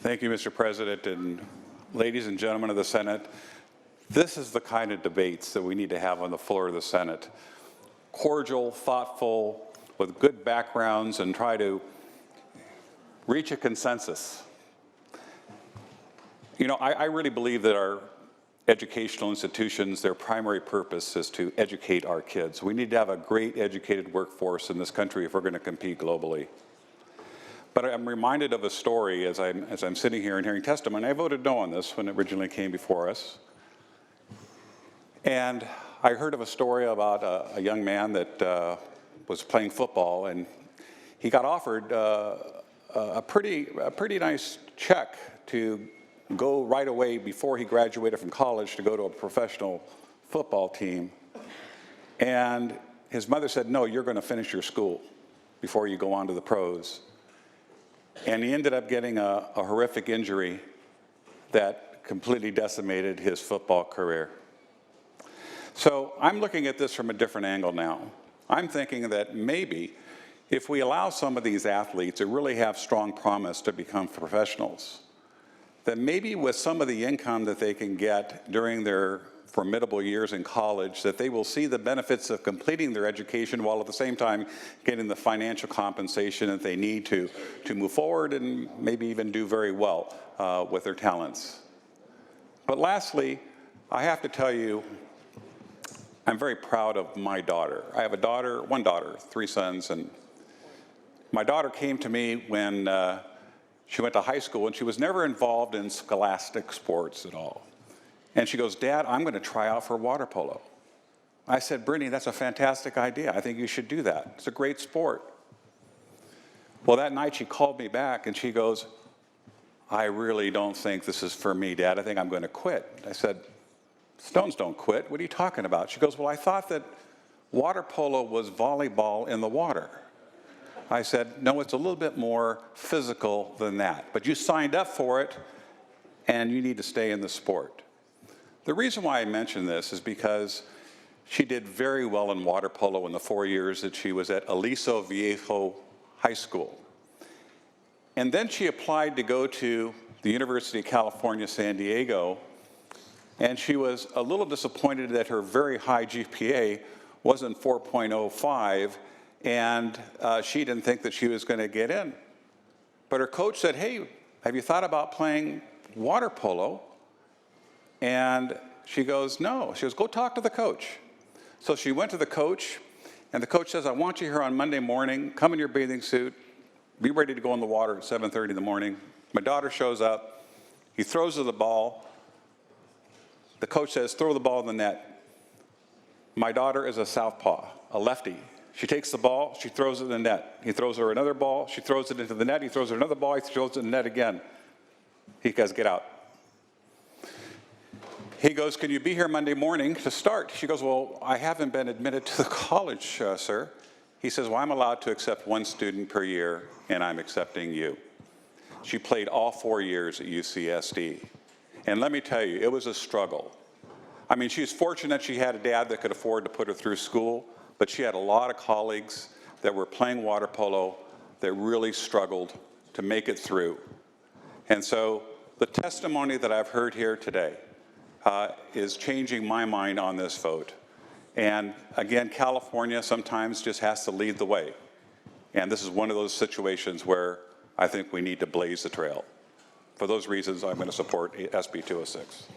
Thank you, Mr. President, and ladies and gentlemen of the Senate. This is the kind of debates that we need to have on the floor of the Senate. Cordial, thoughtful, with good backgrounds, and try to reach a consensus. You know, I really believe that our educational institutions, their primary purpose is to educate our kids. We need to have a great educated workforce in this country if we're going to compete globally. But I'm reminded of a story as I'm sitting here and hearing testimony. I voted no on this when it originally came before us. And I heard of a story about a young man that was playing football, and he got offered a pretty nice check to go right away before he graduated from college to go to a professional football team. And his mother said, no, you're going to finish your school before you go on to the pros. And he ended up getting a horrific injury that completely decimated his football career. So I'm looking at this from a different angle now. I'm thinking that maybe if we allow some of these athletes to really have strong promise to become professionals, that maybe with some of the income that they can get during their formidable years in college, that they will see the benefits of completing their education while at the same time getting the financial compensation that they need to move forward and maybe even do very well with their talents. But lastly, I have to tell you, I'm very proud of my daughter. I have one daughter, 3 sons, and my daughter came to me when she went to high school, and she was never involved in scholastic sports at all. And she goes, Dad, I'm going to try out for water polo. I said, Brittany, that's a fantastic idea. I think you should do that. It's a great sport. Well, that night she called me back, and she goes, I really don't think this is for me, Dad. I think I'm going to quit. I said, Stones don't quit. What are you talking about? She goes, well, I thought that water polo was volleyball in the water. I said, no, it's a little bit more physical than that. But you signed up for it, and you need to stay in the sport. The reason why I mention this is because she did very well in water polo in the 4 years that she was at Aliso Viejo High School. And then she applied to go to the University of California, San Diego, and she was a little disappointed that her very high GPA wasn't 4.05, and she didn't think that she was going to get in. But her coach said, hey, have you thought about playing water polo? And she goes, no. She goes, go talk to the coach. So she went to the coach, and the coach says, I want you here on Monday morning. Come in your bathing suit. Be ready to go in the water at 7:30 in the morning. My daughter shows up. He throws her the ball. The coach says, throw the ball in the net. My daughter is a southpaw, a lefty. She takes the ball, she throws it in the net. He throws her another ball, she throws it into the net. He throws her another ball, he throws it in the net again. He goes, get out. He goes, can you be here Monday morning to start? She goes, well, I haven't been admitted to the college, sir. He says, well, I'm allowed to accept 1 student per year, and I'm accepting you. She played all 4 years at UCSD. And let me tell you, it was a struggle. I mean, she's fortunate she had a dad that could afford to put her through school, but she had a lot of colleagues that were playing water polo that really struggled to make it through. And so the testimony that I've heard here today is changing my mind on this vote. And again, California sometimes just has to lead the way. And this is one of those situations where I think we need to blaze the trail. For those reasons, I'm going to support SB 206.